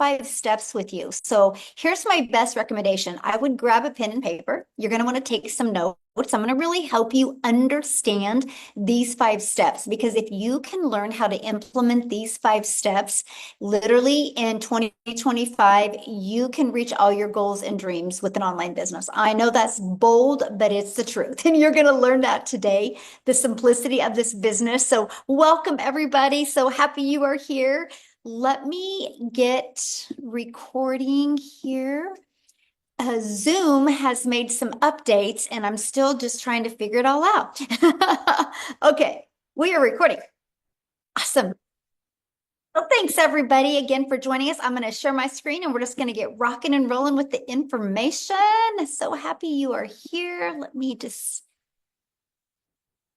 5 steps with you. So here's my best recommendation. I would grab a pen and paper. You're going to want to take some notes. I'm going to really help you understand these 5 steps, because if you can learn how to implement these 5 steps, literally in 2025, you can reach all your goals and dreams with an online business. I know that's bold, but it's the truth. And you're going to learn that today, the simplicity of this business. So welcome everybody. So happy you are here. Let me get recording here. Zoom has made some updates and I'm still just trying to figure it all out. Okay, we are recording. Awesome. Well, thanks everybody again for joining us. I'm going to share my screen and we're just going to get rocking and rolling with the information. So happy you are here. Let me just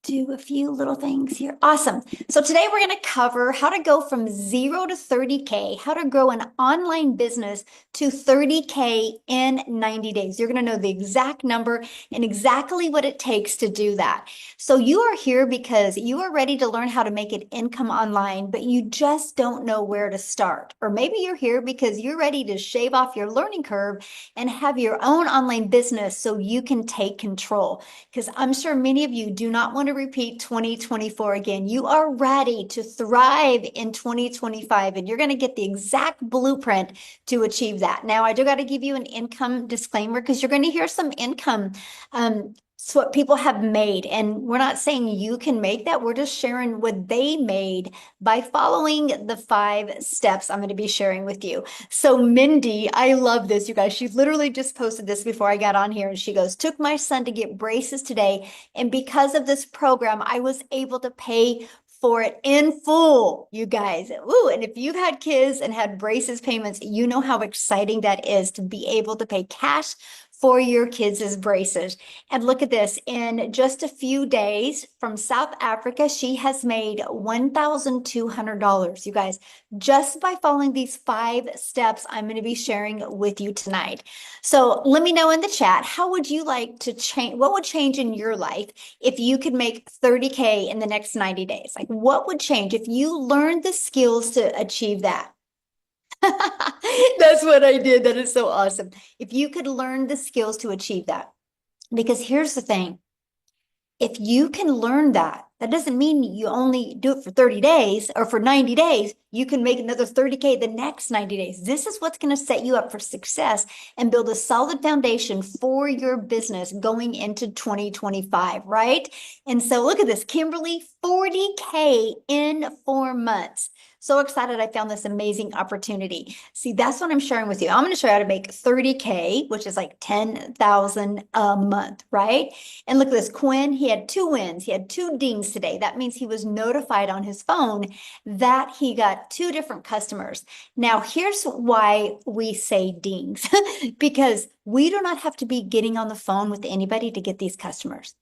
do a few little things here. Awesome. So today we're going to cover how to go from 0 to 30K, how to grow an online business to 30K in 90 days. You're going to know the exact number and exactly what it takes to do that. So you are here because you are ready to learn how to make an income online, but you just don't know where to start. Or maybe you're here because you're ready to shave off your learning curve and have your own online business so you can take control. Because I'm sure many of you do not want to repeat 2024 again. You are ready to thrive in 2025, and you're going to get the exact blueprint to achieve that. Now, I do got to give you an income disclaimer because you're going to hear some income so what people have made. And we're not saying you can make that. We're just sharing what they made by following the 5 steps I'm going to be sharing with you. So Mindy, I love this, you guys. She literally just posted this before I got on here. And she goes, took my son to get braces today. And because of this program, I was able to pay for it in full, you guys. Ooh, and if you've had kids and had braces payments, you know how exciting that is to be able to pay cash for your kids' braces. And look at this, in just a few days from South Africa, she has made $1,200, you guys, just by following these 5 steps I'm going to be sharing with you tonight. So let me know in the chat, how would you like to change? What would change in your life if you could make 30K in the next 90 days? Like, what would change if you learned the skills to achieve that? That's what I did. That is so awesome. If you could learn the skills to achieve that, because here's the thing. If you can learn that, that doesn't mean you only do it for 30 days or for 90 days. You can make another 30K the next 90 days. This is what's going to set you up for success and build a solid foundation for your business going into 2025, right? And so look at this, Kimberly, 40K in 4 months. So excited I found this amazing opportunity. See, that's what I'm sharing with you. I'm going to show you how to make 30K, which is like 10,000 a month, right? And look at this, Quinn, he had 2 wins. He had 2 dings today. That means he was notified on his phone that he got 2 different customers. Now, here's why we say dings, because we do not have to be getting on the phone with anybody to get these customers.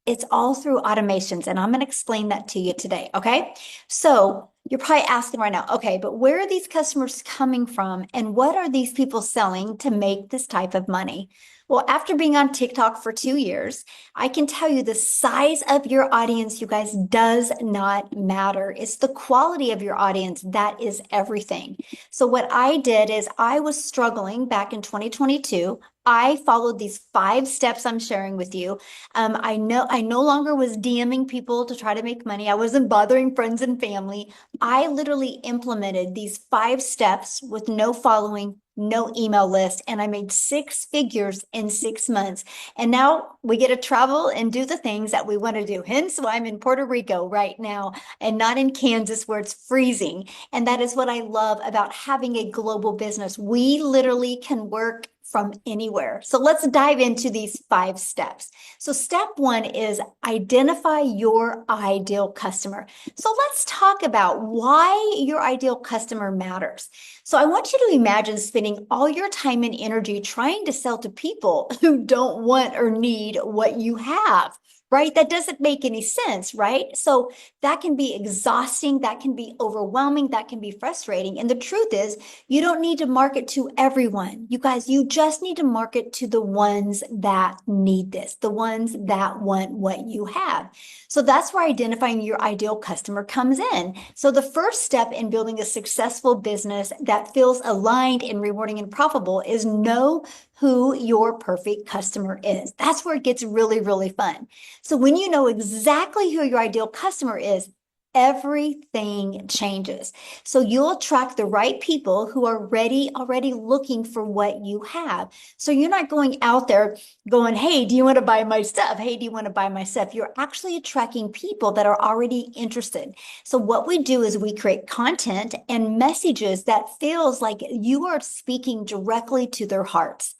It's all through automations, and I'm going to explain that to you today, okay? So you're probably asking right now, okay, but where are these customers coming from, and what are these people selling to make this type of money? Well, after being on TikTok for 2 years, I can tell you the size of your audience, you guys, does not matter. It's the quality of your audience that is everything. So what I did is I was struggling back in 2022. I followed these 5 steps I'm sharing with you. I no longer was DMing people to try to make money. I wasn't bothering friends and family. I literally implemented these 5 steps with no following, no email list, and I made 6 figures in 6 months. And now we get to travel and do the things that we want to do. Hence why I'm in Puerto Rico right now and not in Kansas where it's freezing. And that is what I love about having a global business. We literally can work from anywhere. So let's dive into these 5 steps. So step 1 is identify your ideal customer. So let's talk about why your ideal customer matters. So I want you to imagine spending all your time and energy trying to sell to people who don't want or need what you have, right? That doesn't make any sense, right? So that can be exhausting, that can be overwhelming, that can be frustrating. And the truth is, you don't need to market to everyone. You guys, you just need to market to the ones that need this, the ones that want what you have. So that's where identifying your ideal customer comes in. So the first step in building a successful business that feels aligned and rewarding and profitable is know who your perfect customer is. That's where it gets really, really fun. So when you know exactly who your ideal customer is, everything changes. So you'll attract the right people who are already looking for what you have. So you're not going out there going, hey, do you want to buy my stuff? Hey, do you want to buy my stuff? You're actually attracting people that are already interested. So what we do is we create content and messages that feels like you are speaking directly to their hearts.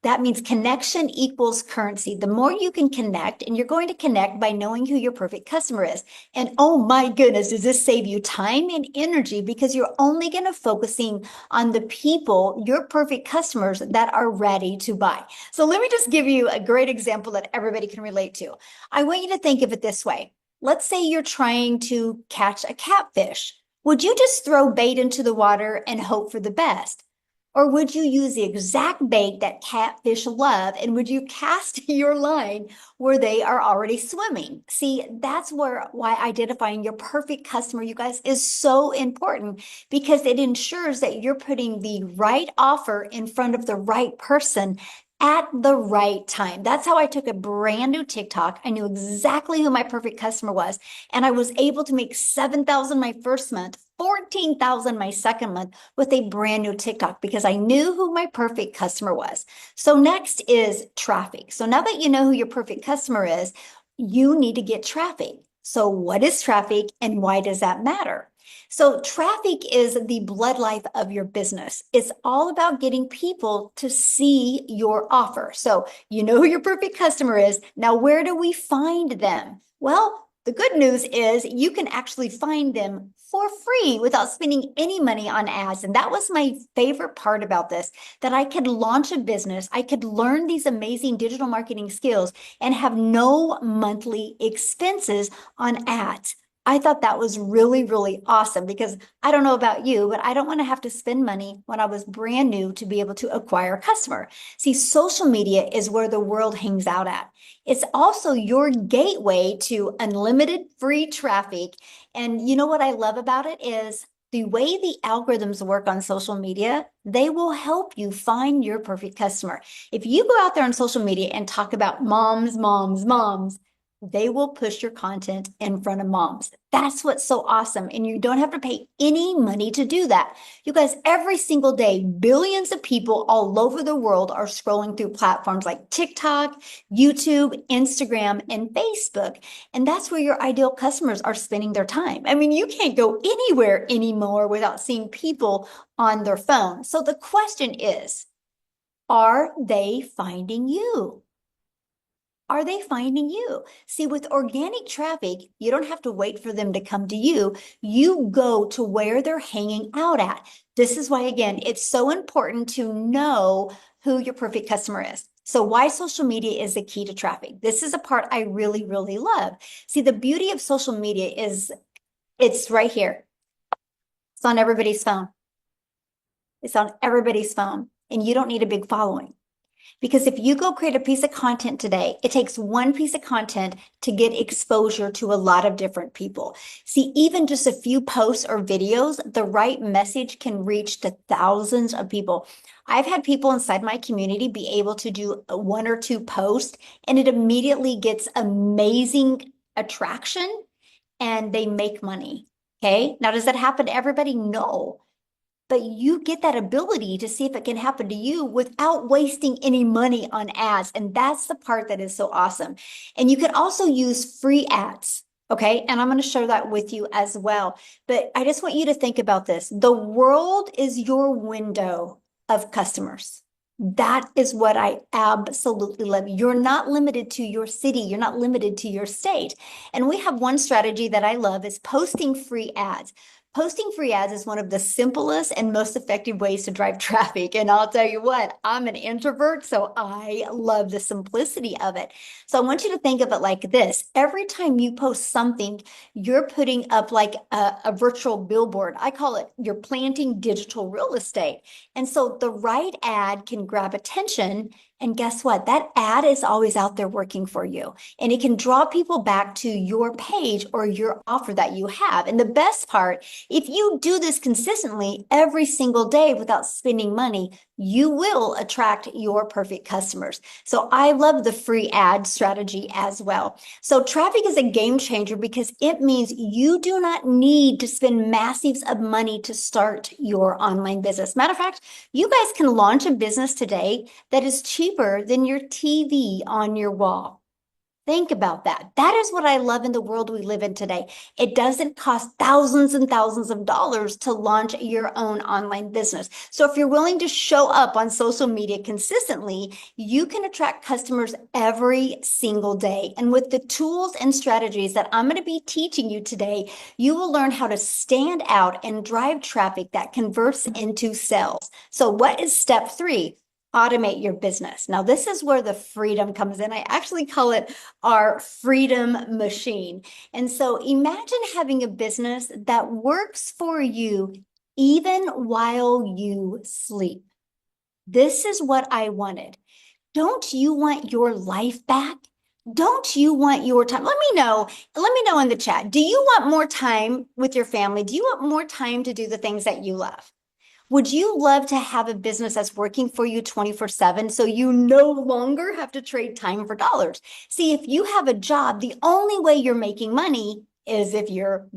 That means connection equals currency. The more you can connect, and you're going to connect by knowing who your perfect customer is. And oh my goodness, does this save you time and energy because you're only going to focusing on the people, your perfect customers that are ready to buy. So let me just give you a great example that everybody can relate to. I want you to think of it this way. Let's say you're trying to catch a catfish. Would you just throw bait into the water and hope for the best? Or would you use the exact bait that catfish love and would you cast your line where they are already swimming? See, that's why identifying your perfect customer, you guys, is so important because it ensures that you're putting the right offer in front of the right person at the right time. That's how I took a brand new TikTok. I knew exactly who my perfect customer was, and I was able to make 7,000 my first month, 14,000 my second month with a brand new TikTok because I knew who my perfect customer was. So next is traffic. So now that you know who your perfect customer is, you need to get traffic. So what is traffic and why does that matter? So traffic is the blood life of your business. It's all about getting people to see your offer. So you know who your perfect customer is. Now, where do we find them? Well, the good news is you can actually find them for free without spending any money on ads. And that was my favorite part about this, that I could launch a business, I could learn these amazing digital marketing skills and have no monthly expenses on ads. I thought that was really, really awesome because I don't know about you, but I don't want to have to spend money when I was brand new to be able to acquire a customer. See, social media is where the world hangs out at. It's also your gateway to unlimited free traffic. And you know what I love about it is the way the algorithms work on social media, they will help you find your perfect customer. If you go out there on social media and talk about moms, moms, moms, they will push your content in front of moms. That's what's so awesome. And you don't have to pay any money to do that. You guys, every single day, billions of people all over the world are scrolling through platforms like TikTok, YouTube, Instagram, and Facebook. And that's where your ideal customers are spending their time. I mean, you can't go anywhere anymore without seeing people on their phone. So the question is, are they finding you? Are they finding you? See, with organic traffic, you don't have to wait for them to come to you. You go to where they're hanging out at. This is why, again, it's so important to know who your perfect customer is. So why social media is the key to traffic. This is a part I really, really love. See, the beauty of social media is it's right here. It's on everybody's phone. It's on everybody's phone, and you don't need a big following. Because if you go create a piece of content today, it takes one piece of content to get exposure to a lot of different people. See, even just a few posts or videos, the right message can reach to thousands of people. I've had people inside my community be able to do one or two posts, and it immediately gets amazing attraction and they make money. Okay. Now, does that happen to everybody? No. But you get that ability to see if it can happen to you without wasting any money on ads. And that's the part that is so awesome. And you can also use free ads. Okay. And I'm going to share that with you as well. But I just want you to think about this. The world is your window of customers. That is what I absolutely love. You're not limited to your city. You're not limited to your state. And we have one strategy that I love is posting free ads. Posting free ads is one of the simplest and most effective ways to drive traffic. And I'll tell you what, I'm an introvert, so I love the simplicity of it. So I want you to think of it like this. Every time you post something, you're putting up like a virtual billboard. I call it you're planting digital real estate. And so the right ad can grab attention. And guess what? That ad is always out there working for you. And it can draw people back to your page or your offer that you have. And the best part, if you do this consistently every single day without spending money, you will attract your perfect customers. So I love the free ad strategy as well. So traffic is a game changer because it means you do not need to spend massive of money to start your online business. Matter of fact, you guys can launch a business today that is cheaper than your TV on your wall. Think about that. That is what I love in the world we live in today. It doesn't cost thousands and thousands of dollars to launch your own online business. So if you're willing to show up on social media consistently, you can attract customers every single day. And with the tools and strategies that I'm going to be teaching you today, you will learn how to stand out and drive traffic that converts into sales. So what is step 3? Automate your business. Now, this is where the freedom comes in. I actually call it our freedom machine. And so imagine having a business that works for you even while you sleep. This is what I wanted. Don't you want your life back? Don't you want your time? Let me know. Let me know in the chat. Do you want more time with your family? Do you want more time to do the things that you love? Would you love to have a business that's working for you 24/7 so you no longer have to trade time for dollars? See, if you have a job, the only way you're making money is if you're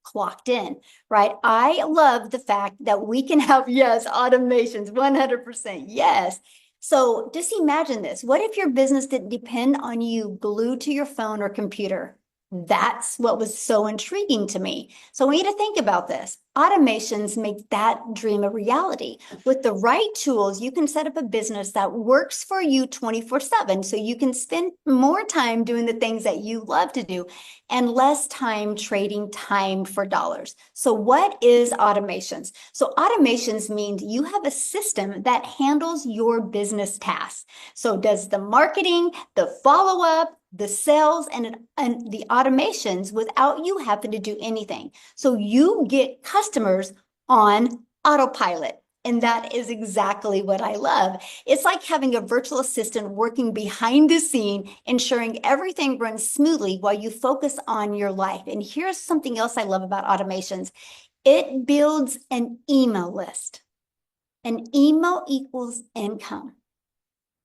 clocked in, right? I love the fact that we can have, yes, automations, 100%, yes. So just imagine this. What if your business didn't depend on you glued to your phone or computer? That's what was so intriguing to me. So I want you to think about this. Automations make that dream a reality. With the right tools, you can set up a business that works for you 24/7. So you can spend more time doing the things that you love to do and less time trading time for dollars. So what is automations? So automations means you have a system that handles your business tasks. So does the marketing, the follow-up, the sales, and the automations without you having to do anything. So you get customers on autopilot. And that is exactly what I love. It's like having a virtual assistant working behind the scene, ensuring everything runs smoothly while you focus on your life. And here's something else I love about automations. It builds an email list. An email equals income.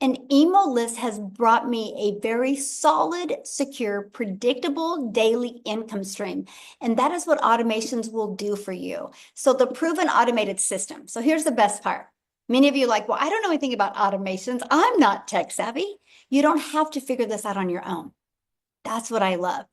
An email list has brought me a very solid, secure, predictable daily income stream. And that is what automations will do for you. So the proven automated system. So here's the best part. Many of you are like, well, I don't know anything about automations. I'm not tech savvy. You don't have to figure this out on your own. That's what I love.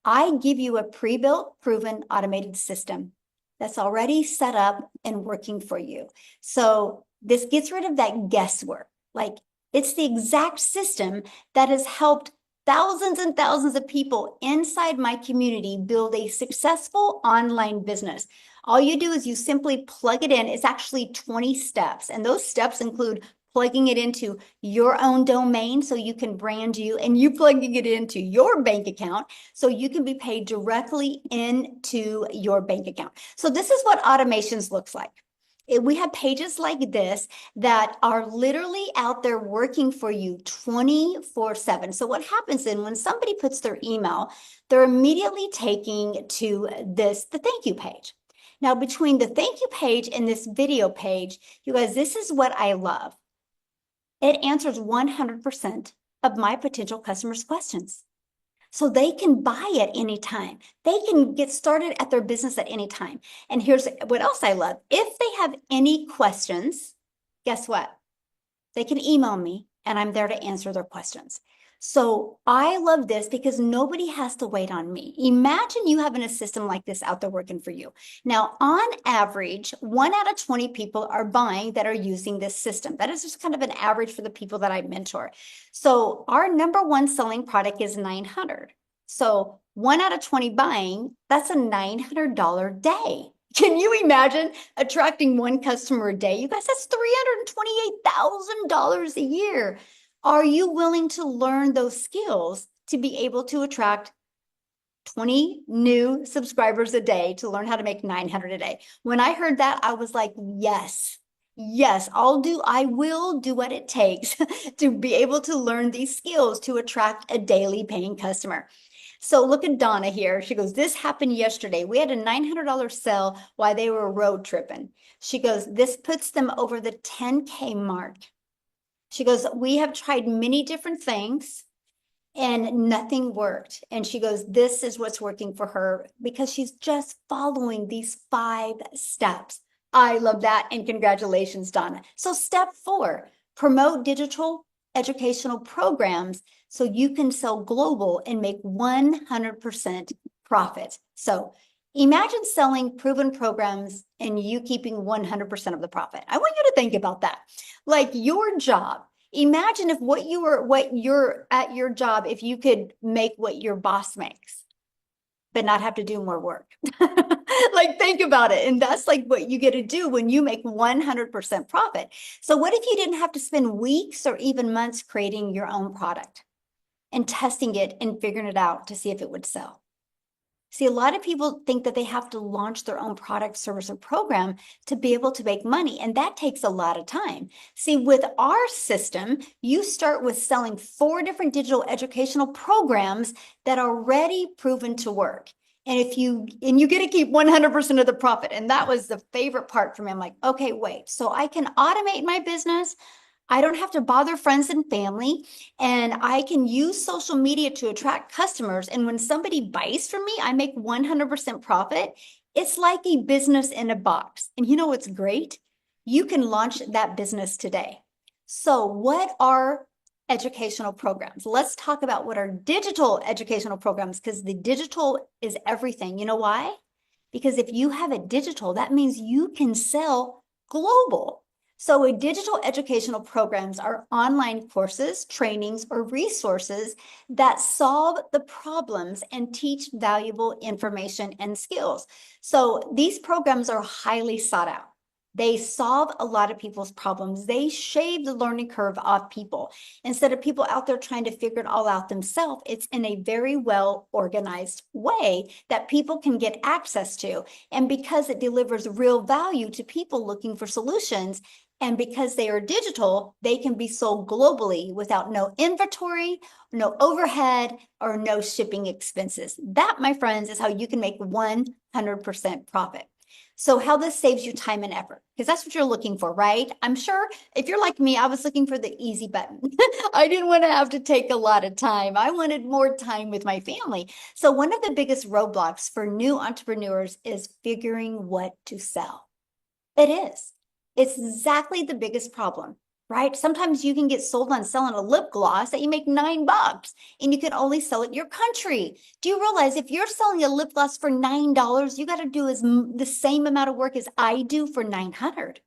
I give you a pre-built, proven automated system that's already set up and working for you. So this gets rid of that guesswork. Like, it's the exact system that has helped thousands and thousands of people inside my community build a successful online business. All you do is you simply plug it in. It's actually 20 steps, and those steps include plugging it into your own domain so you can brand you, and you plugging it into your bank account so you can be paid directly into your bank account. So this is what automations looks like. We have pages like this that are literally out there working for you 24/7. So what happens then when somebody puts their email, they're immediately taking to the thank you page. Now, between the thank you page and this video page, you guys, this is what I love. It answers 100% of my potential customers' questions. So they can buy at any time. They can get started at their business at any time. And here's what else I love. If they have any questions, guess what? They can email me and I'm there to answer their questions. So I love this because nobody has to wait on me. Imagine you having a system like this out there working for you. Now, on average, 1 out of 20 people are buying that are using this system. That is just kind of an average for the people that I mentor. So our number one selling product is 900. So 1 out of 20 buying, that's a $900 day. Can you imagine attracting one customer a day? You guys, that's $328,000 a year. Are you willing to learn those skills to be able to attract 20 new subscribers a day to learn how to make 900 a day? When I heard that, I was like, yes, yes, I will do what it takes to be able to learn these skills to attract a daily paying customer. So look at Donna here. She goes, this happened yesterday. We had a $900 sale while they were road tripping. She goes, this puts them over the 10K mark. She goes, we have tried many different things and nothing worked. And she goes, this is what's working for her because she's just following these 5 steps. I love that. And congratulations, Donna. So step 4, promote digital educational programs so you can sell global and make 100% profit. So imagine selling proven programs and you keeping 100% of the profit. I want you to think about that. Like your job. Imagine if what you're at your job, if you could make what your boss makes, but not have to do more work. Like, think about it. And that's like what you get to do when you make 100% profit. So what if you didn't have to spend weeks or even months creating your own product and testing it and figuring it out to see if it would sell? See, a lot of people think that they have to launch their own product, service, or program to be able to make money, and that takes a lot of time. See, with our system, you start with selling 4 different digital educational programs that are already proven to work. And you get to keep 100% of the profit. And that was the favorite part for me. I'm like, okay, wait, so I can automate my business. I don't have to bother friends and family, and I can use social media to attract customers. And when somebody buys from me, I make 100% profit. It's like a business in a box. And you know what's great? You can launch that business today. So what are educational programs? Let's talk about what are digital educational programs, because the digital is everything. You know why? Because if you have it digital, that means you can sell global. So digital educational programs are online courses, trainings, or resources that solve the problems and teach valuable information and skills. So these programs are highly sought out. They solve a lot of people's problems. They shave the learning curve off people. Instead of people out there trying to figure it all out themselves, it's in a very well organized way that people can get access to. And because it delivers real value to people looking for solutions, and because they are digital, they can be sold globally without no inventory, no overhead, or no shipping expenses. That, my friends, is how you can make 100% profit. So how this saves you time and effort, because that's what you're looking for, right? I'm sure if you're like me, I was looking for the easy button. I didn't want to have to take a lot of time. I wanted more time with my family. So one of the biggest roadblocks for new entrepreneurs is figuring what to sell. It is. It's exactly the biggest problem, right? Sometimes you can get sold on selling a lip gloss that you make $9 and you can only sell it in your country. Do you realize if you're selling a lip gloss for $9, you got to do the same amount of work as I do for 900?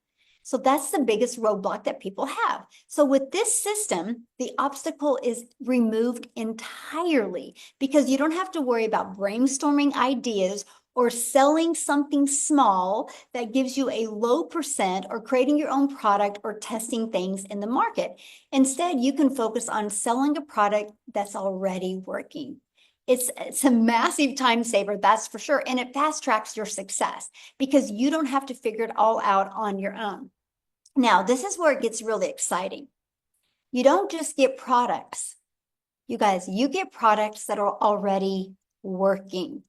So that's the biggest roadblock that people have. So with this system, the obstacle is removed entirely because you don't have to worry about brainstorming ideas or selling something small that gives you a low percent, or creating your own product, or testing things in the market. Instead, you can focus on selling a product that's already working. It's a massive time saver, that's for sure. And it fast tracks your success because you don't have to figure it all out on your own. Now, this is where it gets really exciting. You don't just get products. You guys, you get products that are already working.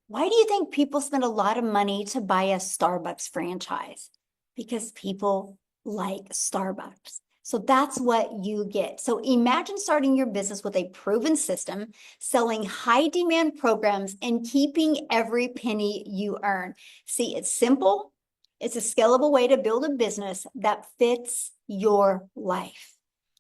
Why do you think people spend a lot of money to buy a Starbucks franchise? Because people like Starbucks. So that's what you get. So imagine starting your business with a proven system, selling high demand programs, and keeping every penny you earn. See, it's simple. It's a scalable way to build a business that fits your life.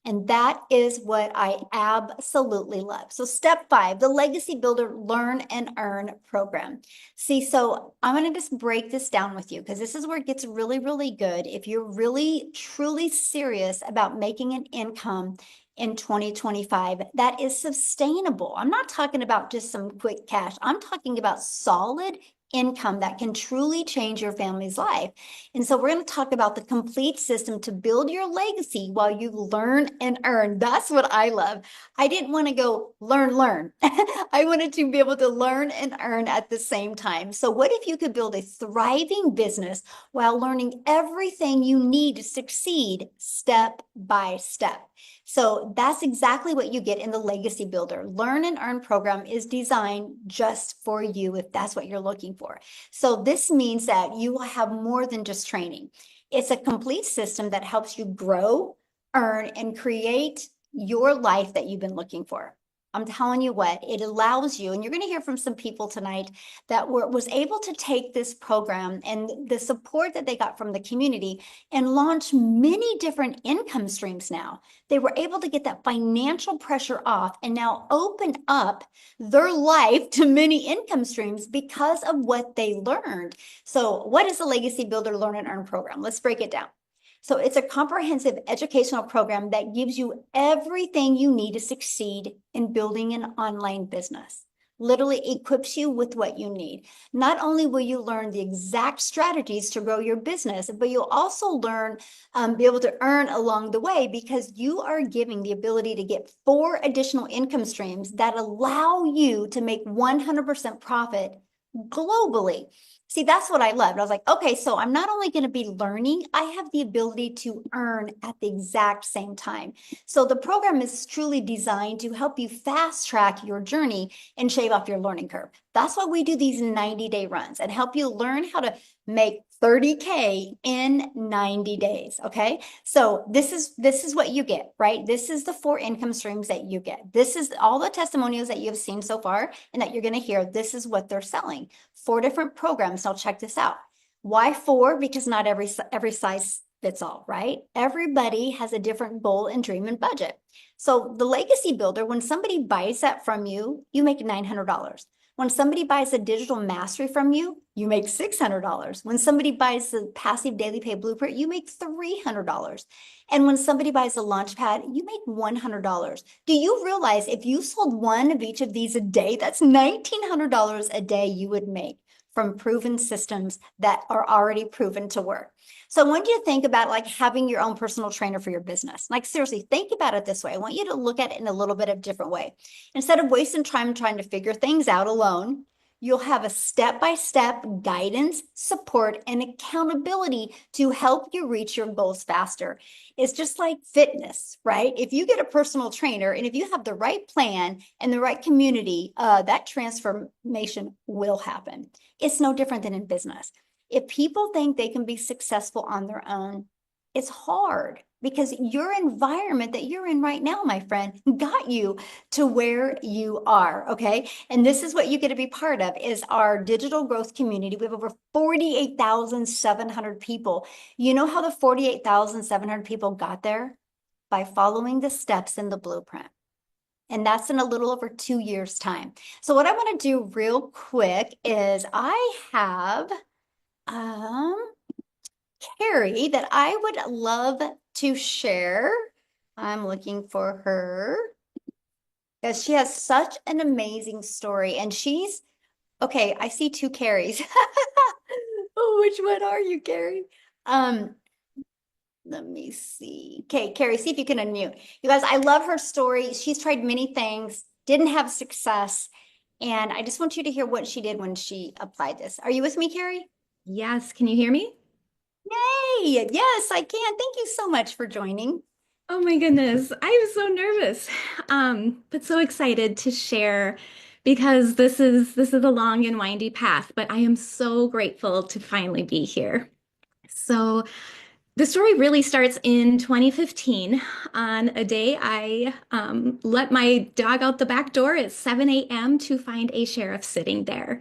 And that is what I absolutely love. So step 5, the Legacy Builder Learn and Earn program. See, so I'm going to just break this down with you because this is where it gets really, really good. If you're really, truly serious about making an income in 2025 that is sustainable. I'm not talking about just some quick cash. I'm talking about solid income that can truly change your family's life. And so we're going to talk about the complete system to build your legacy while you learn and earn. That's what I love. I didn't want to go learn. I wanted to be able to learn and earn at the same time. So what if you could build a thriving business while learning everything you need to succeed step by step? So that's exactly what you get in the Legacy Builder. Learn and Earn program is designed just for you if that's what you're looking for. So this means that you will have more than just training. It's a complete system that helps you grow, earn, and create your life that you've been looking for. I'm telling you what, it allows you, and you're going to hear from some people tonight that was able to take this program and the support that they got from the community and launch many different income streams now. They were able to get that financial pressure off and now open up their life to many income streams because of what they learned. So what is the Legacy Builder Learn and Earn program? Let's break it down. So it's a comprehensive educational program that gives you everything you need to succeed in building an online business. Literally equips you with what you need. Not only will you learn the exact strategies to grow your business, but you'll also learn, be able to earn along the way because you are giving the ability to get 4 additional income streams that allow you to make 100% profit globally. See, that's what I loved. I was like, okay, so I'm not only going to be learning, I have the ability to earn at the exact same time. So the program is truly designed to help you fast track your journey and shave off your learning curve. That's why we do these 90-day runs and help you learn how to make 30K in 90 days. Okay. So this is what you get, right? This is the 4 income streams that you get. This is all the testimonials that you've seen so far and that you're going to hear. This is what they're selling. 4 different programs. Now check this out. Why 4? Because not every size fits all, right? Everybody has a different goal and dream and budget. So the Legacy Builder, when somebody buys that from you, you make $900. When somebody buys a digital mastery from you, you make $600. When somebody buys the passive daily pay blueprint, you make $300. And when somebody buys a launchpad, you make $100. Do you realize if you sold one of each of these a day, that's $1,900 a day you would make from proven systems that are already proven to work? So I want you to think about like having your own personal trainer for your business. Like seriously, think about it this way. I want you to look at it in a little bit of a different way. Instead of wasting time trying to figure things out alone, you'll have a step-by-step guidance, support, and accountability to help you reach your goals faster. It's just like fitness, right? If you get a personal trainer and if you have the right plan and the right community, that transformation will happen. It's no different than in business. If people think they can be successful on their own, it's hard because your environment that you're in right now, my friend, got you to where you are, okay? And this is what you get to be part of is our digital growth community. We have over 48,700 people. You know how the 48,700 people got there? By following the steps in the blueprint. And that's in a little over 2 years' time. So what I want to do real quick is I have Carrie that I would love to share. I'm looking for her because she has such an amazing story and she's okay. I see 2 Carries. Oh, which one are you, Carrie? Let me see. Okay, Carrie, see if you can unmute. You guys, I love her story. She's tried many things, didn't have success. And I just want you to hear what she did when she applied this. Are you with me, Carrie? Yes, can you hear me? Yay! Yes, I can. Thank you so much for joining. Oh my goodness, I was so nervous, but so excited to share because this is a long and windy path, but I am so grateful to finally be here. So the story really starts in 2015 on a day I let my dog out the back door at 7 a.m. to find a sheriff sitting there.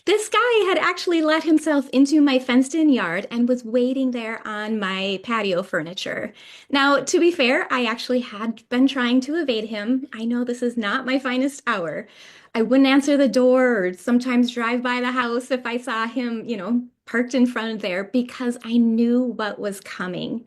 This guy had actually let himself into my fenced-in yard and was waiting there on my patio furniture. Now, to be fair, I actually had been trying to evade him. I know this is not my finest hour. I wouldn't answer the door or sometimes drive by the house if I saw him, parked in front of there because I knew what was coming.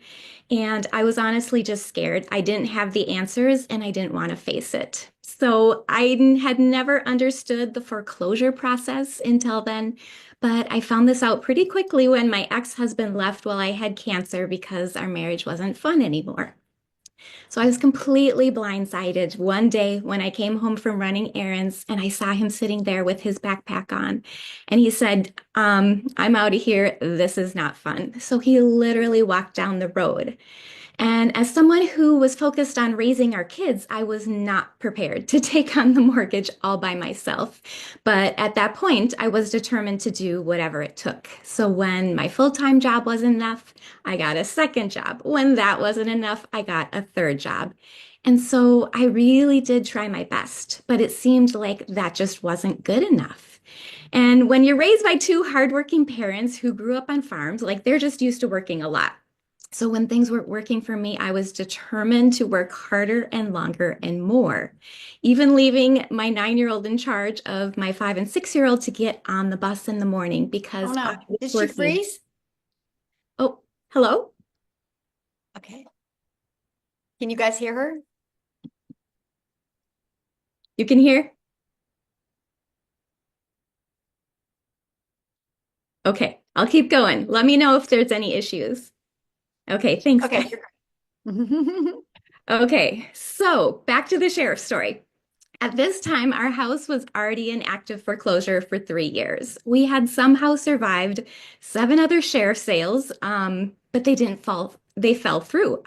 And I was honestly just scared. I didn't have the answers and I didn't want to face it. So I had never understood the foreclosure process until then, but I found this out pretty quickly when my ex-husband left while I had cancer because our marriage wasn't fun anymore. So I was completely blindsided one day when I came home from running errands and I saw him sitting there with his backpack on. And he said, I'm out of here. This is not fun. So he literally walked down the road. And as someone who was focused on raising our kids, I was not prepared to take on the mortgage all by myself. But at that point, I was determined to do whatever it took. So when my full-time job wasn't enough, I got a second job. When that wasn't enough, I got a third job. And so I really did try my best, but it seemed like that just wasn't good enough. And when you're raised by two hardworking parents who grew up on farms, like they're just used to working a lot. So when things weren't working for me, I was determined to work harder and longer and more, even leaving my 9-year-old in charge of my 5 and 6-year-old to get on the bus in the morning Oh because I no, was did she working. freeze? Oh, hello? Okay. Can you guys hear her? You can hear? Okay, I'll keep going. Let me know if there's any issues. Okay, thanks, Okay, guys. you're good. Okay, so back to the sheriff's story. At this time, our house was already in active foreclosure for 3 years. We had somehow survived 7 other sheriff sales, but they fell through.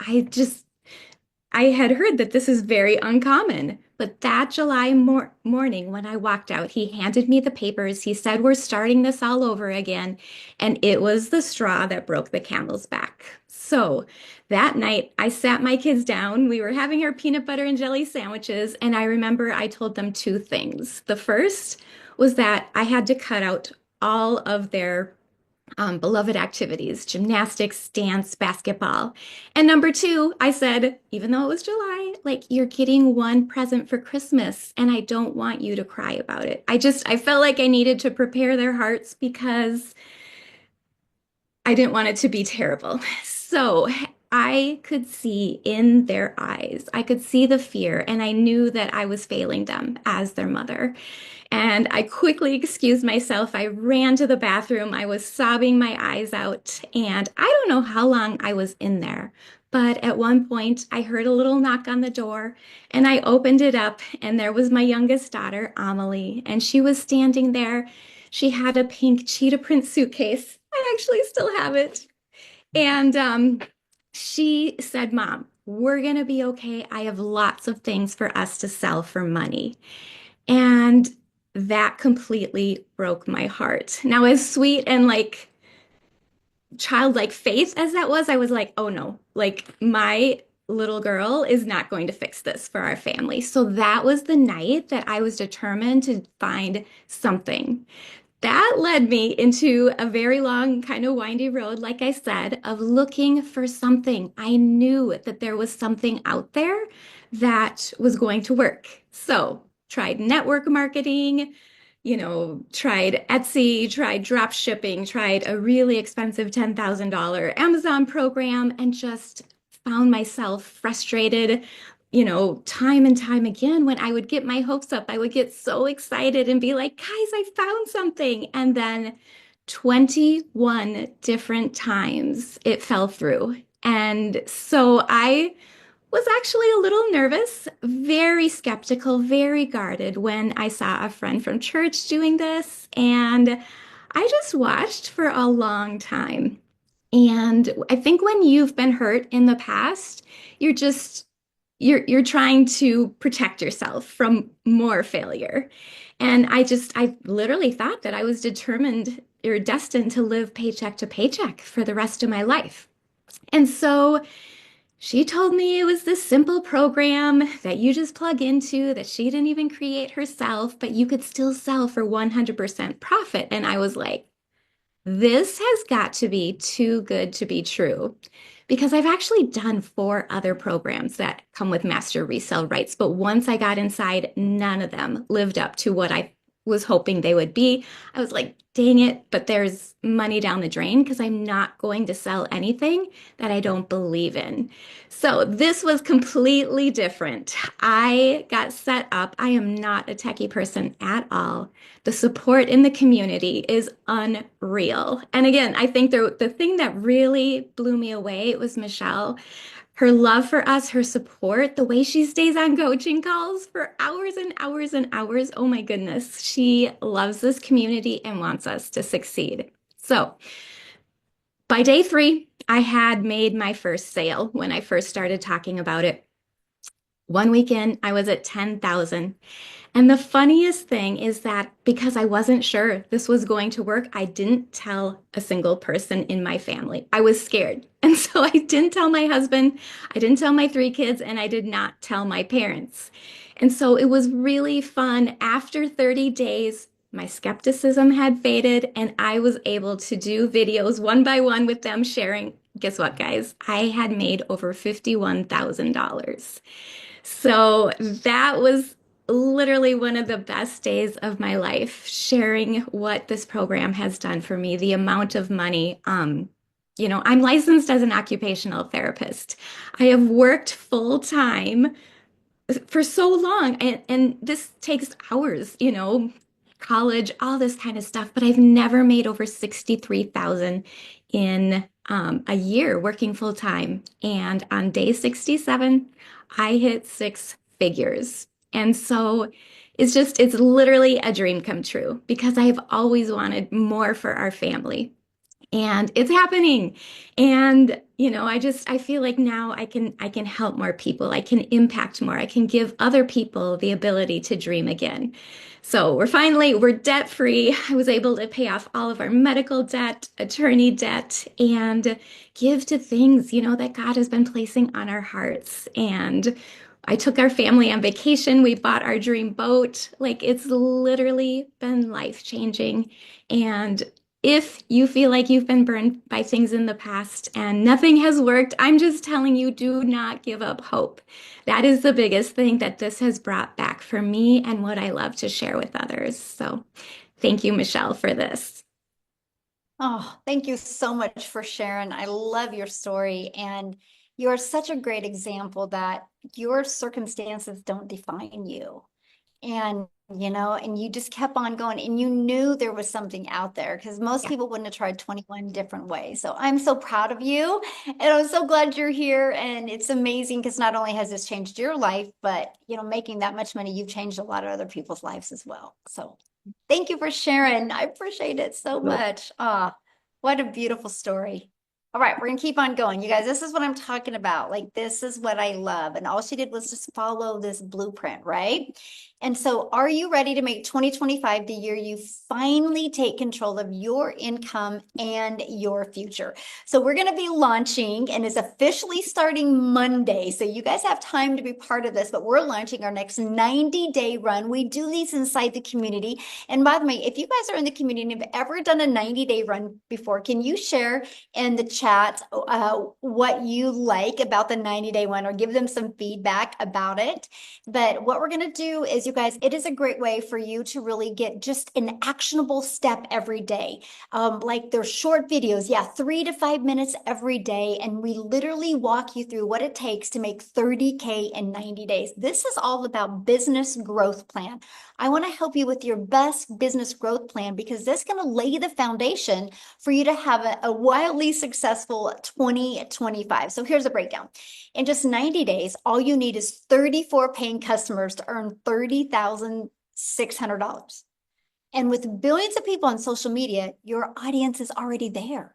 I had heard that this is very uncommon, but that July morning when I walked out, he handed me the papers. He said, "We're starting this all over again." And it was the straw that broke the camel's back. So that night, I sat my kids down. We were having our peanut butter and jelly sandwiches, and I remember I told them two things. The first was that I had to cut out all of their beloved activities, gymnastics, dance, basketball. And number two, I said, even though it was July, like you're getting one present for Christmas and I don't want you to cry about it. I felt like I needed to prepare their hearts because I didn't want it to be terrible. So I could see in their eyes, I could see the fear, and I knew that I was failing them as their mother. And I quickly excused myself. I ran to the bathroom. I was sobbing my eyes out. And I don't know how long I was in there. But at one point, I heard a little knock on the door and I opened it up. And there was my youngest daughter, Amelie. And she was standing there. She had a pink cheetah print suitcase. I actually still have it. And she said, "Mom, we're going to be okay. I have lots of things for us to sell for money." And that completely broke my heart. Now, as sweet and like childlike faith as that was, I was like, oh no, like my little girl is not going to fix this for our family. So that was the night that I was determined to find something. That led me into a very long, kind of windy road, like I said, of looking for something. I knew that there was something out there that was going to work. So, tried network marketing, tried Etsy, tried drop shipping, tried a really expensive $10,000 Amazon program, and just found myself frustrated, time and time again. When I would get my hopes up, I would get so excited and be like, guys, I found something. And then 21 different times it fell through. And so I was actually a little nervous, very skeptical, very guarded when I saw a friend from church doing this. And I just watched for a long time. And I think when you've been hurt in the past, you're just you're trying to protect yourself from more failure. And I literally thought that I was determined or destined to live paycheck to paycheck for the rest of my life. And so she told me it was this simple program that you just plug into that she didn't even create herself, but you could still sell for 100% profit. And I was like, this has got to be too good to be true because I've actually done 4 other programs that come with master resale rights. But once I got inside, none of them lived up to what I was hoping they would be. I was like, dang it, but there's money down the drain because I'm not going to sell anything that I don't believe in. So this was completely different. I got set up. I am not a techie person at all. The support in the community is unreal. And again, I think the thing that really blew me away was Michelle. Her love for us, her support, the way she stays on coaching calls for hours and hours and hours. Oh my goodness. She loves this community and wants us to succeed. So by day 3, I had made my first sale when I first started talking about it. One weekend, I was at 10,000. And the funniest thing is that because I wasn't sure this was going to work, I didn't tell a single person in my family. I was scared. And so I didn't tell my husband, I didn't tell my 3 kids, and I did not tell my parents. And so it was really fun. After 30 days, my skepticism had faded, and I was able to do videos one by one with them sharing. Guess what, guys? I had made over $51,000. So that was literally one of the best days of my life, sharing what this program has done for me, the amount of money. I'm licensed as an occupational therapist. I have worked full time for so long, and this takes hours, college, all this kind of stuff, but I've never made over 63,000 in a year working full time. And on day 67, I hit 6 figures. And so it's literally a dream come true because I've always wanted more for our family and it's happening. And I feel like now I can help more people. I can impact more. I can give other people the ability to dream again. So we're debt free. I was able to pay off all of our medical debt, attorney debt, and give to things, that God has been placing on our hearts. And I took our family on vacation. We bought our dream boat. Like it's literally been life changing. And if you feel like you've been burned by things in the past and nothing has worked, I'm just telling you, do not give up hope. That is the biggest thing that this has brought back for me and what I love to share with others. So thank you, Michelle, for this. Oh, thank you so much for sharing. I love your story. And you're such a great example that your circumstances don't define you. And you just kept on going and you knew there was something out there because most Yeah. people wouldn't have tried 21 different ways. So I'm so proud of you and I'm so glad you're here. And it's amazing because not only has this changed your life, but making that much money, you've changed a lot of other people's lives as well. So thank you for sharing. I appreciate it so much. Ah, what a beautiful story. All right, we're gonna keep on going. You guys, this is what I'm talking about. Like, this is what I love. And all she did was just follow this blueprint, right? And so, are you ready to make 2025 the year you finally take control of your income and your future? So, we're going to be launching and it's officially starting Monday. So, you guys have time to be part of this, but we're launching our next 90-day run. We do these inside the community. And by the way, if you guys are in the community and have ever done a 90-day run before, can you share in the chat what you like about the 90-day one or give them some feedback about it? But what we're going to do is, you guys, it is a great way for you to really get just an actionable step every day. Like they're short videos, yeah, 3 to 5 minutes every day. And we literally walk you through what it takes to make 30K in 90 days. This is all about business growth plan. I want to help you with your best business growth plan because this is going to lay the foundation for you to have a wildly successful 2025. So here's a breakdown. In just 90 days, all you need is 34 paying customers to earn $30,600. And with billions of people on social media, your audience is already there.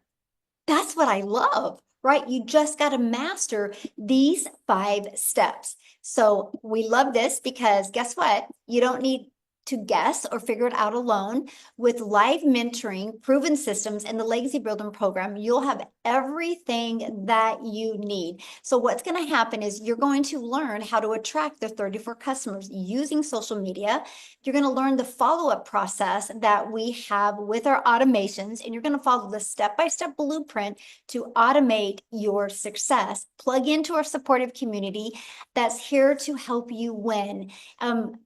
That's what I love, right? You just got to master these 5 steps. So we love this because guess what? You don't need to guess or figure it out alone. With live mentoring, proven systems, and the Legacy Building program, you'll have everything that you need. So what's going to happen is you're going to learn how to attract the 34 customers using social media. You're going to learn the follow-up process that we have with our automations, and you're going to follow the step-by-step blueprint to automate your success. Plug into our supportive community that's here to help you win.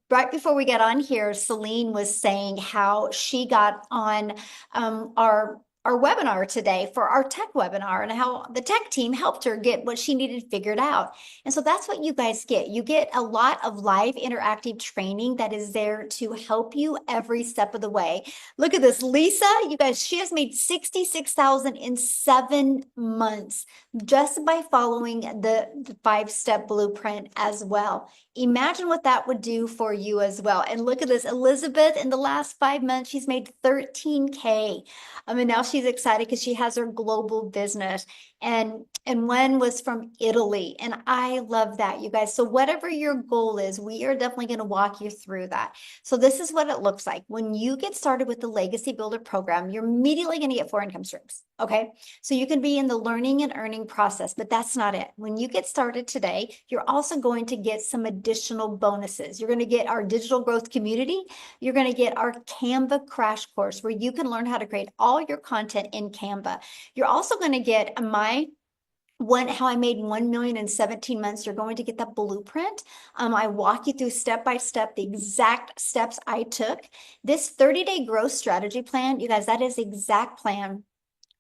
right before we got on here, Celine was saying how she got on our webinar today for our tech webinar and how the tech team helped her get what she needed figured out. And so that's what you guys get. You get a lot of live interactive training that is there to help you every step of the way. Look at this, Lisa, you guys, she has made 66,000 in 7 months just by following the five-step blueprint as well. Imagine what that would do for you as well. And look at this, Elizabeth, in the last 5 months, she's made 13K. And now she's excited because she has her global business. And one was from Italy. And I love that, you guys. So whatever your goal is, we are definitely going to walk you through that. So this is what it looks like. When you get started with the Legacy Builder program, you're immediately going to get 4 income streams. Okay. So you can be in the learning and earning process, but that's not it. When you get started today, you're also going to get some additional bonuses. You're going to get our digital growth community. You're going to get our Canva crash course where you can learn how to create all your content in Canva. You're also going to get how I made 1 million in 17 months. You're going to get the blueprint. I walk you through step by step the exact steps I took. This 30-day growth strategy plan, you guys, that is the exact plan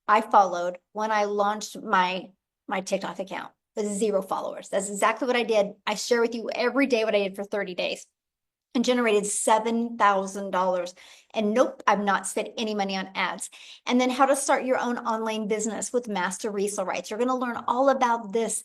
I followed when I launched my TikTok account with 0 followers. That's exactly what I did. I share with you every day what I did for 30 days and generated $7,000. And nope, I've not spent any money on ads. And then how to start your own online business with master resale rights. You're going to learn all about this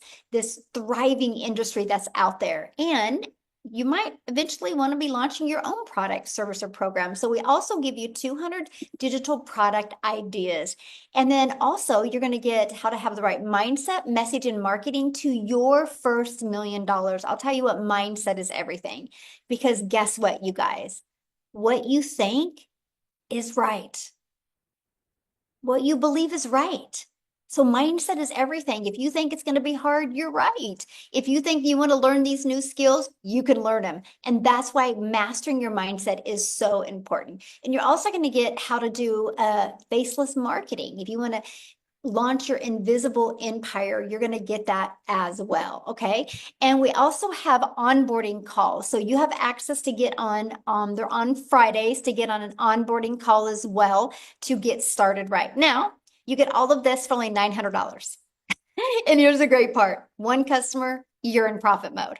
thriving industry that's out there. And you might eventually want to be launching your own product, service, or program. So we also give you 200 digital product ideas. And then also you're going to get how to have the right mindset, message, and marketing to your first $1 million. I'll tell you what, mindset is everything. Because guess what, you guys? What you think is right. What you believe is right. So mindset is everything. If you think it's going to be hard, you're right. If you think you want to learn these new skills, you can learn them. And that's why mastering your mindset is so important. And you're also going to get how to do faceless marketing. If you want to launch your invisible empire, you're going to get that as well. Okay. And we also have onboarding calls. So you have access to get on, they're on Fridays to get on an onboarding call as well to get started right now. You get all of this for only $900. And here's the great part. One customer, you're in profit mode,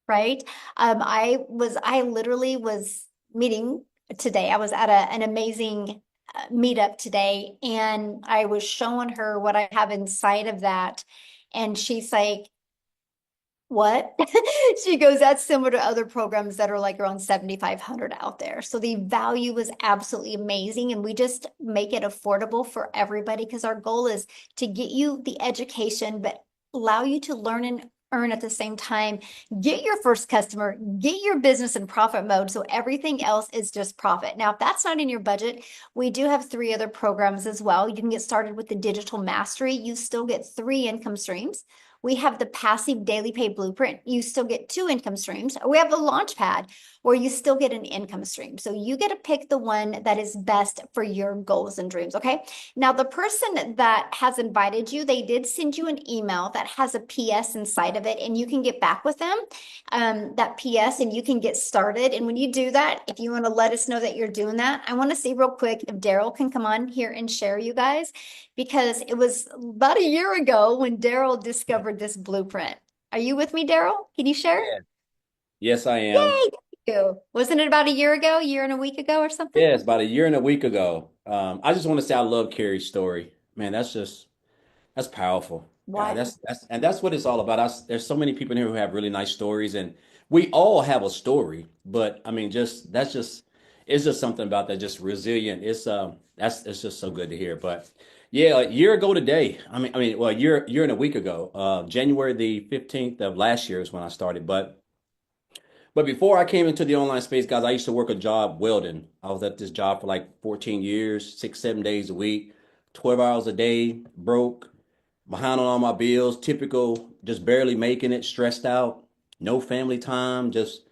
right? I literally was meeting today. I was at an amazing meetup today, and I was showing her what I have inside of that. And she's like, what? She goes, that's similar to other programs that are like around 7,500 out there. So the value is absolutely amazing. And we just make it affordable for everybody because our goal is to get you the education, but allow you to learn and earn at the same time. Get your first customer, get your business in profit mode. So everything else is just profit. Now, if that's not in your budget, we do have 3 other programs as well. You can get started with the digital mastery. You still get 3 income streams. We have the passive daily pay blueprint. You still get 2 income streams. We have the launch pad where you still get an income stream. So you get to pick the one that is best for your goals and dreams. Okay. Now, the person that has invited you, they did send you an email that has a PS inside of it, and you can get back with them, that PS, and you can get started. And when you do that, if you want to let us know that you're doing that, I want to see real quick if Daryl can come on here and share, you guys, because it was about a year ago when Daryl discovered this blueprint. Are you with me, Daryl? Can you share? Yeah. Yes, I am. Yay! Thank you. Wasn't it about a year ago, year and a week ago or something? Yes, about a year and a week ago. I just want to say I love Carrie's story. Man, that's powerful. God, What? that's what it's all about. There's so many people in here who have really nice stories, and we all have a story. But I mean, just it's just something about that, just resilient. It's just so good to hear. But yeah, a year ago today. Well, a year and a week ago, January the 15th of last year is when I started. But before I came into the online space, guys, I used to work a job welding. I was at this job for like 14 years, 6, 7 days a week, 12 hours a day, broke, behind on all my bills, typical, just barely making it, stressed out, no family time, just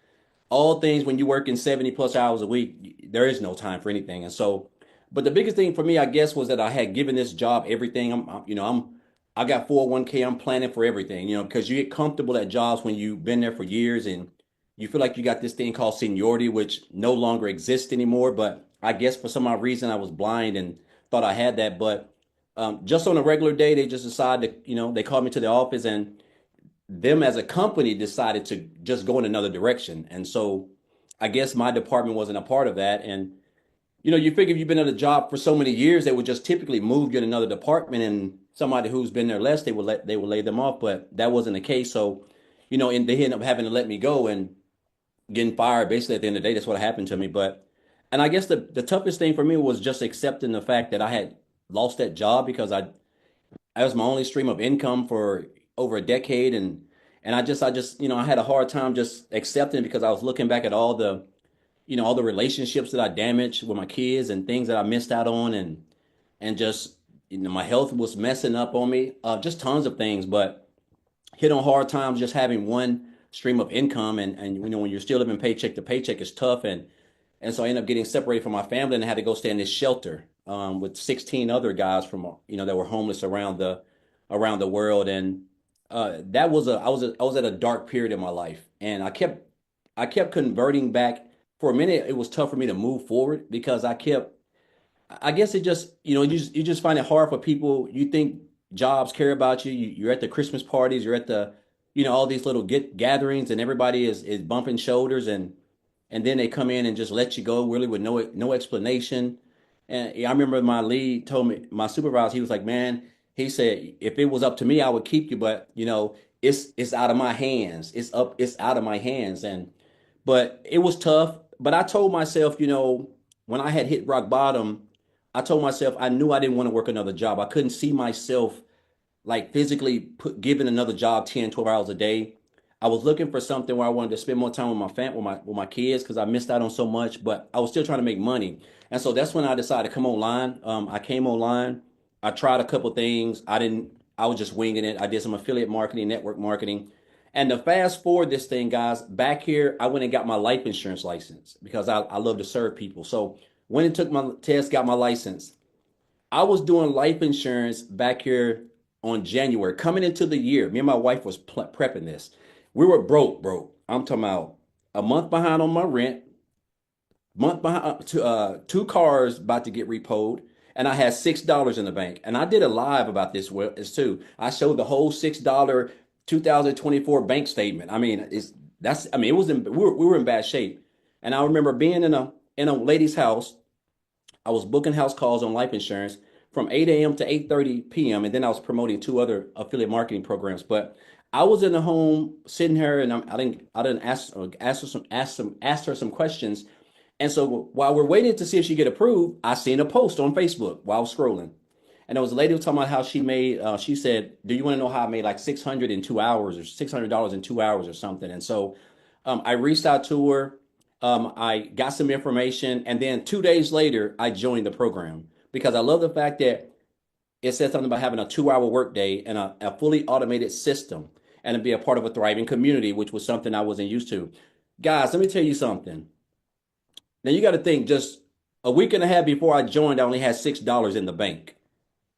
all things when you work in 70 plus hours a week, there is no time for anything. And so, but the biggest thing for me, I guess, was that I had given this job everything. I got 401k. I'm planning for everything, because you get comfortable at jobs when you've been there for years and you feel like you got this thing called seniority, which no longer exists anymore. But I guess for some odd reason I was blind and thought I had that. But just on a regular day, they just decided to, they called me to the office, and them as a company decided to just go in another direction. And so I guess my department wasn't a part of that. And you figure if you've been at a job for so many years, they would just typically move you in another department, and somebody who's been there less, they would lay them off. But that wasn't the case. So, and they ended up having to let me go and getting fired. Basically, at the end of the day, that's what happened to me. But, and I guess the toughest thing for me was just accepting the fact that I had lost that job, because I was my only stream of income for over a decade, and I just I had a hard time just accepting, because I was looking back at all the relationships that I damaged with my kids and things that I missed out on, and just my health was messing up on me, just tons of things. But hit on hard times, just having one stream of income, and when you're still living paycheck to paycheck, is tough. And so I ended up getting separated from my family, and I had to go stay in this shelter with 16 other guys from that were homeless around the world. And that was I was at a dark period in my life, and I kept converting back. For a minute, it was tough for me to move forward, because I guess it just, you just find it hard for people. You think jobs care about you. You're at the Christmas parties, you're at all these little gatherings, and everybody is bumping shoulders, and then they come in and just let you go, really, with no explanation. And I remember my lead told me, my supervisor, he was like, man, he said, if it was up to me, I would keep you, but it's out of my hands. It's out of my hands. But it was tough. But I told myself, when I had hit rock bottom, I told myself I knew I didn't want to work another job. I couldn't see myself like physically giving another job 10, 12 hours a day. I was looking for something where I wanted to spend more time with my with my kids, because I missed out on so much, but I was still trying to make money. And so that's when I decided to come online. I came online. I tried a couple things. I was just winging it. I did some affiliate marketing, network marketing. And to fast forward this thing, guys, back here, I went and got my life insurance license, because I love to serve people. So when and took my test, got my license. I was doing life insurance back here on January, coming into the year. Me and my wife was prepping this. We were broke. I'm talking about a month behind on my rent, month behind, two cars about to get repoed, and I had $6 in the bank. And I did a live about this as too. I showed the whole $6 2024 bank statement. I mean, it was we were in bad shape. And I remember being in a lady's house. I was booking house calls on life insurance from 8 a.m. to 8:30 p.m. And then I was promoting two other affiliate marketing programs. But I was in the home sitting here, and I didn't ask her some questions. And so while we're waiting to see if she get approved, I seen a post on Facebook while I was scrolling. And there was a lady who was talking about how she said, do you want to know how I made like 600 in 2 hours, or $600 in 2 hours or something? And so I reached out to her. I got some information, and then 2 days later, I joined the program, because I love the fact that it said something about having a 2 hour workday and a fully automated system, and to be a part of a thriving community, which was something I wasn't used to. Guys, let me tell you something. Now you got to think, just a week and a half before I joined, I only had $6 in the bank.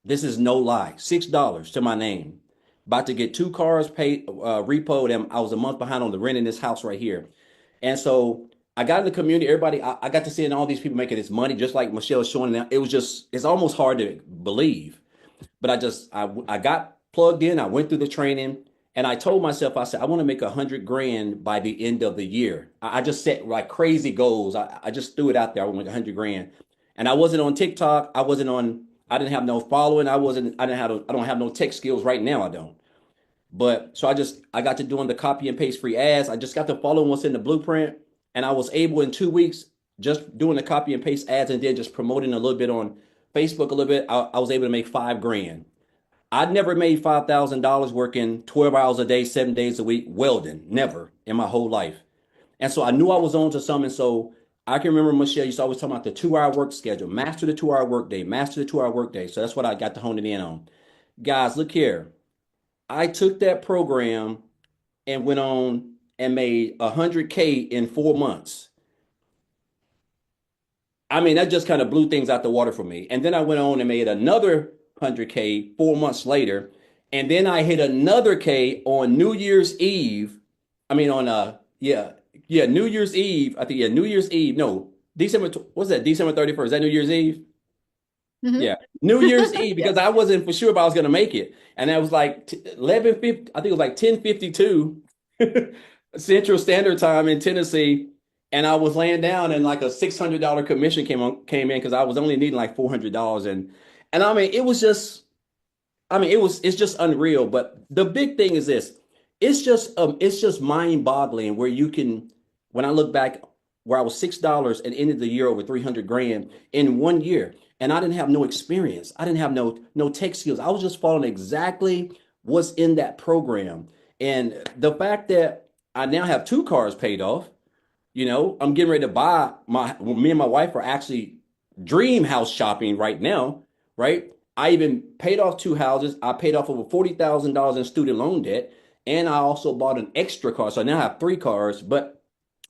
This is no lie. $6 to my name. About to get two cars paid, repoed, and I was a month behind on the rent in this house right here. And so I got in the community. Everybody, I got to seeing all these people making this money, just like Michelle's showing now. It's almost hard to believe. But I got plugged in. I went through the training, and I told myself, I said, I want to make 100 grand by the end of the year. I just set like crazy goals. I just threw it out there. I want to make 100 grand. And I wasn't on TikTok. I didn't have no following. I don't have no tech skills right now. I don't. But so I got to doing the copy and paste free ads. I just got to follow what's in the blueprint. And I was able in 2 weeks, just doing the copy and paste ads, and then just promoting a little bit on Facebook a little bit. I was able to make 5 grand. I'd never made $5,000 working 12 hours a day, 7 days a week, welding. Never in my whole life. And so I knew I was on to something. So I can remember Michelle used to always talk about the 2 hour work schedule, master the 2 hour work day, master the 2 hour work day. So that's what I got to hone it in on. Guys, look here. I took that program and went on and made 100K in 4 months. I mean, that just kind of blew things out the water for me. And then I went on and made another 100K 4 months later. And then I hit another K on New Year's Eve. I mean, on yeah, Yeah, New Year's Eve. I think yeah, New Year's Eve. No, what's that? December 31st. Is that New Year's Eve? Mhm. Yeah, New Year's Eve Yes. because I wasn't for sure if I was gonna make it, and that was like 11:50. I think it was like 10:52 Central Standard Time in Tennessee, and I was laying down, and like a $600 commission came in because I was only needing like $400, and I mean it was just it's just unreal. But the big thing is this. It's just mind-boggling where you can when I look back where I was $6 and ended the year over 300 grand in 1 year. And I didn't have no experience. I didn't have no tech skills. I was just following exactly what's in that program. And the fact that I now have two cars paid off, I'm getting ready to buy me and my wife are actually dream house shopping right now, right? I even paid off two houses. I paid off over $40,000 in student loan debt. And I also bought an extra car. So I now have three cars. But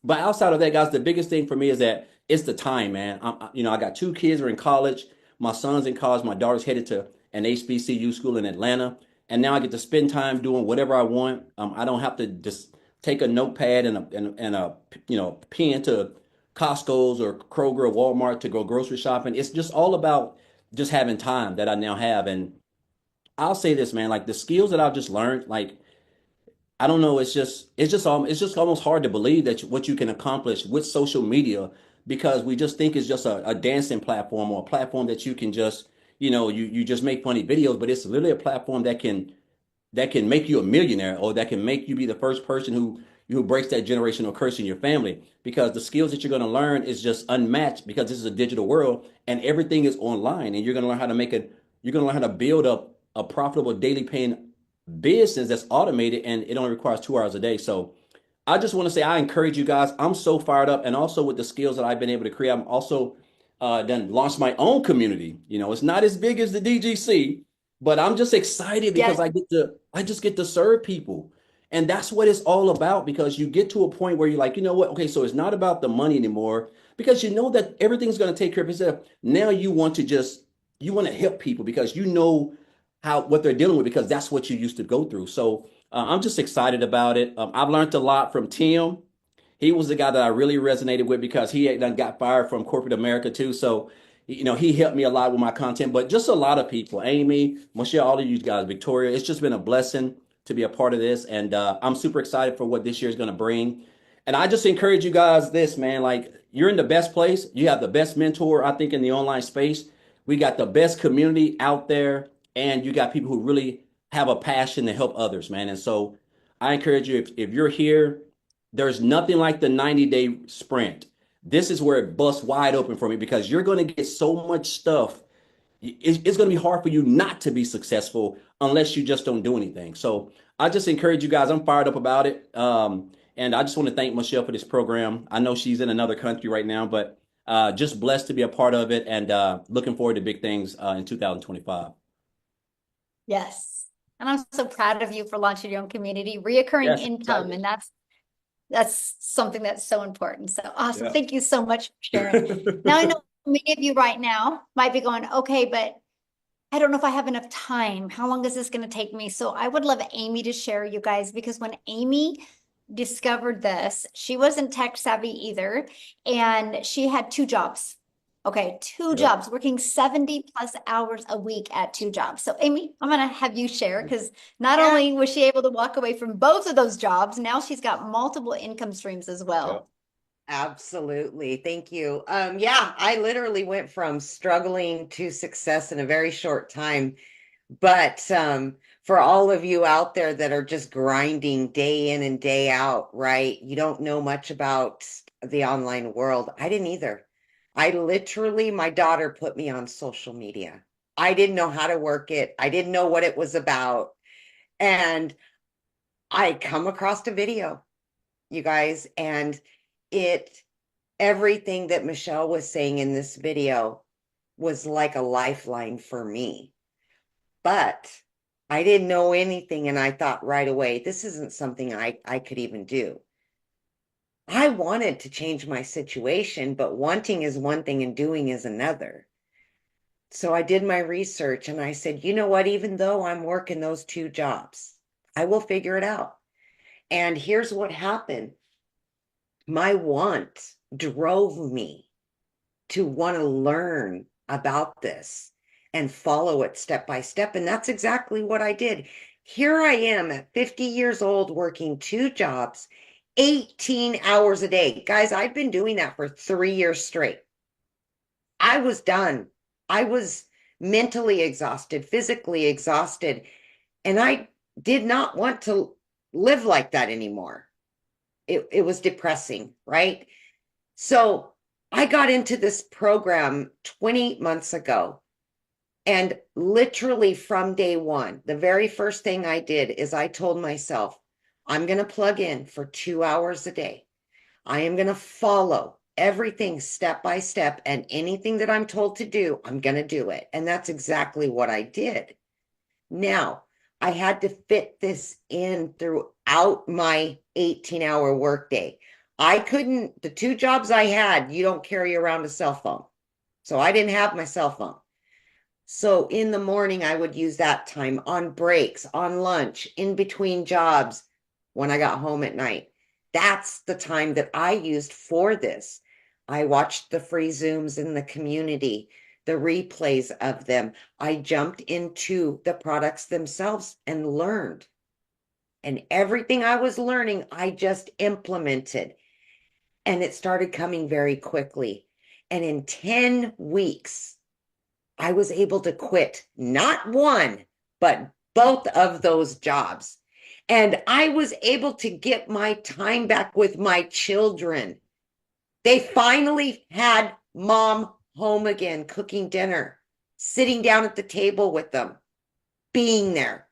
outside of that, guys, the biggest thing for me is that it's the time, man. I got two kids who are in college. My son's in college. My daughter's headed to an HBCU school in Atlanta. And now I get to spend time doing whatever I want. I don't have to just take a notepad and a pen to Costco's or Kroger or Walmart to go grocery shopping. It's just all about just having time that I now have. And I'll say this, man, like the skills that I've just learned, like I don't know. It's just almost hard to believe that what you can accomplish with social media because we just think it's just a dancing platform or a platform that you can just, you just make funny videos, but it's literally a platform that can make you a millionaire or that can make you be the first person who breaks that generational curse in your family because the skills that you're going to learn is just unmatched because this is a digital world and everything is online and you're going to learn how to you're going to learn how to build up a profitable daily paying business that's automated and it only requires 2 hours a day. So I just want to say I encourage you guys. I'm so fired up, and also with the skills that I've been able to create, I'm also done launched my own community. It's not as big as the DGC, but I'm just excited because Yes. I just get to serve people, and that's what it's all about. Because you get to a point where you're like, you know what? Okay, so it's not about the money anymore because you know that everything's going to take care of itself. Now you want to help people because you know how what they're dealing with because that's what you used to go through. So I'm just excited about it. I've learned a lot from Tim. He was the guy that I really resonated with because he had done got fired from corporate America too. So, he helped me a lot with my content, but just a lot of people, Amy, Michelle, all of you guys, Victoria, it's just been a blessing to be a part of this. And I'm super excited for what this year is going to bring. And I just encourage you guys this, man, like you're in the best place. You have the best mentor, I think, in the online space. We got the best community out there and you got people who really have a passion to help others, man. And so I encourage you, if you're here, there's nothing like the 90-day sprint. This is where it busts wide open for me because you're going to get so much stuff. It's going to be hard for you not to be successful unless you just don't do anything. So I just encourage you guys. I'm fired up about it. And I just want to thank Michelle for this program. I know she's in another country right now, but just blessed to be a part of it and looking forward to big things in 2025. Yes. And I'm so proud of you for launching your own community, reoccurring Yes, income. excited. And that's something that's so important. So awesome. Yeah. Thank you so much for sharing. Now I know many of you right now might be going, okay, but I don't know if I have enough time. How long is this going to take me? So I would love Amy to share, you guys, because when Amy discovered this, she wasn't tech savvy either, and she had two jobs. Okay, two Yep. jobs, working 70 plus hours a week at two jobs. So Amy, I'm going to have you share because not Yeah, only was she able to walk away from both of those jobs, now she's got multiple income streams as Yep. well. absolutely. Thank you. Yeah, I literally went from struggling to success in a very short time. But for all of you out there that are just grinding day in and day out, right? You don't know much about the online world. I didn't either. My daughter put me on social media. I didn't know how to work it. I didn't know what it was about. And I come across a video, you guys, and it everything that Michelle was saying in this video was like a lifeline for me. But I didn't know anything, and I thought right away, this isn't something I could even do. I wanted to change my situation, but wanting is one thing and doing is another. So I did my research and I said, you know what, even though I'm working those two jobs, I will figure it out. And here's what happened. my want drove me to want to learn about this and follow it step by step. And that's exactly what I did. Here I am at 50 years old, working 2 jobs, 18 hours a day. Guys, I've been doing that for 3 years straight. I was done. I was mentally exhausted, physically exhausted, and I did not want to live like that anymore. It was depressing, right? So I got into this program 20 months ago. And literally from day one, the very first thing I did is I told myself, I'm going to plug in for 2 hours a day. I am going to follow everything step by step, and anything that I'm told to do, I'm going to do it. And that's exactly what I did. Now, I had to fit this in throughout my 18-hour workday. I couldn't, the 2 jobs I had, you don't carry around a cell phone. So I didn't have my cell phone. So in the morning, I would use that time on breaks, on lunch, in between jobs, when I got home at night. That's the time that I used for this. I watched the free Zooms in the community, the replays of them. I jumped into the products themselves and learned. And everything I was learning, I just implemented. And it started coming very quickly. And in 10 weeks, I was able to quit not one, but both of those jobs. And I was able to get my time back with my children. They finally had mom home again, cooking dinner, sitting down at the table with them, being there.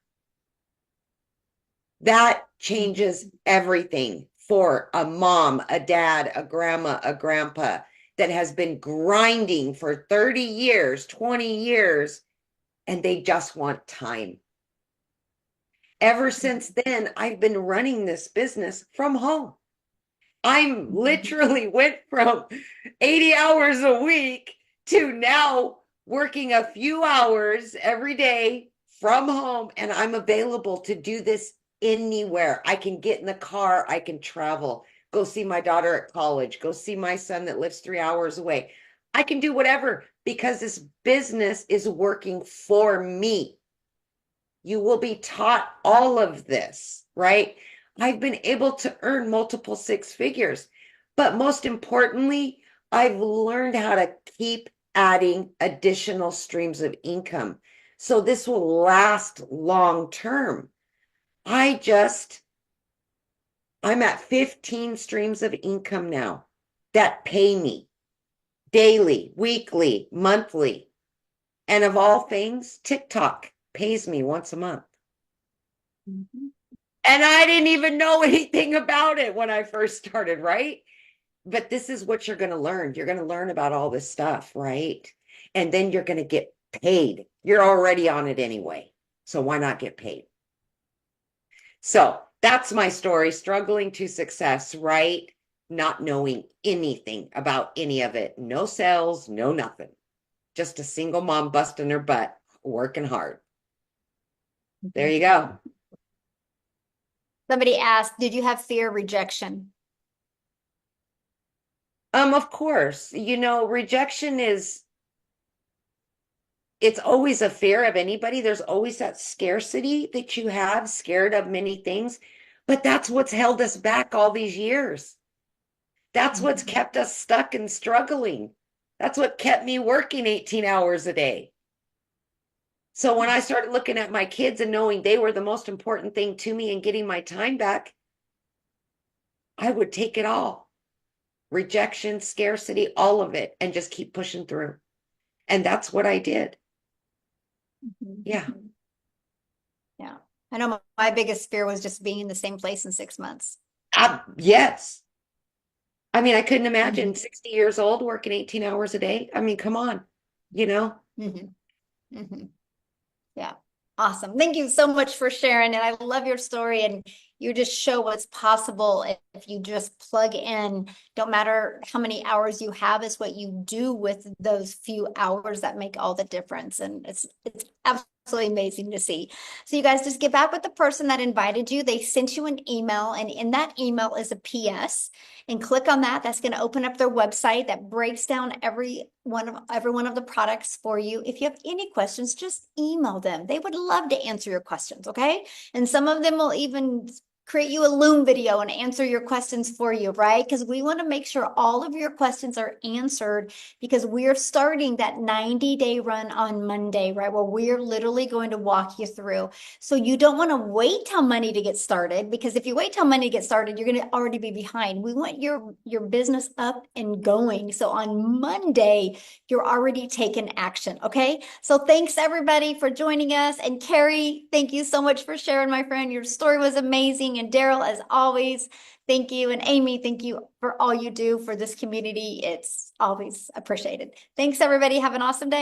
That changes everything for a mom, a dad, a grandma, a grandpa that has been grinding for 30 years, 20 years, and they just want time. Ever since then, I've been running this business from home. I'm literally went from 80 hours a week to now working a few hours every day from home, and I'm available to do this anywhere. I can get in the car, I can travel, go see my daughter at college, go see my son that lives 3 hours away. I can do whatever because this business is working for me. You will be taught all of this, right? I've been able to earn multiple 6 figures, but most importantly, I've learned how to keep adding additional streams of income. So this will last long term. I'm at 15 streams of income now that pay me daily, weekly, monthly. And of all things, TikTok pays me once a month. Mhm. And I didn't even know anything about it when I first started, right? But this is what you're going to learn. You're going to learn about all this stuff, right? And then you're going to get paid. You're already on it anyway. So why not get paid? So that's my story, struggling to success, right? Not knowing anything about any of it. No sales, no nothing. Just a single mom busting her butt, working hard. There you go. Somebody asked, did you have fear of rejection? Of course, rejection it's always a fear of anybody. There's always that scarcity that you have, scared of many things, but that's what's held us back all these years. That's what's kept us stuck and struggling. That's what kept me working 18 hours a day. So when I started looking at my kids and knowing they were the most important thing to me and getting my time back, I would take it all. Rejection, scarcity, all of it, and just keep pushing through. And that's what I did. Yeah. Yeah. I know my biggest fear was just being in the same place in 6 months. Yes. I mean, I couldn't imagine 60 years old working 18 hours a day. I mean, come on, Yeah. Awesome. Thank you so much for sharing. And I love your story. And you just show what's possible if you just plug in. Don't matter how many hours you have, it's what you do with those few hours that make all the difference. And it's absolutely absolutely amazing to see. So you guys just get back with the person that invited you. They sent you an email, and in that email is a PS. And click on that. That's going to open up their website that breaks down every one of the products for you. If you have any questions, just email them. They would love to answer your questions, okay? And some of them will even create you a Loom video and answer your questions for you, right? Because we want to make sure all of your questions are answered, because we're starting that 90-day run on Monday, right? Where we're literally going to walk you through. So you don't want to wait till Monday to get started, because if you wait till Monday to get started, you're going to already be behind. We want your business up and going. So on Monday, you're already taking action, okay? So thanks everybody for joining us. And Carrie, thank you so much for sharing, my friend. Your story was amazing. And Daryl, as always, thank you. And Amy, thank you for all you do for this community. It's always appreciated. Thanks, everybody. Have an awesome day.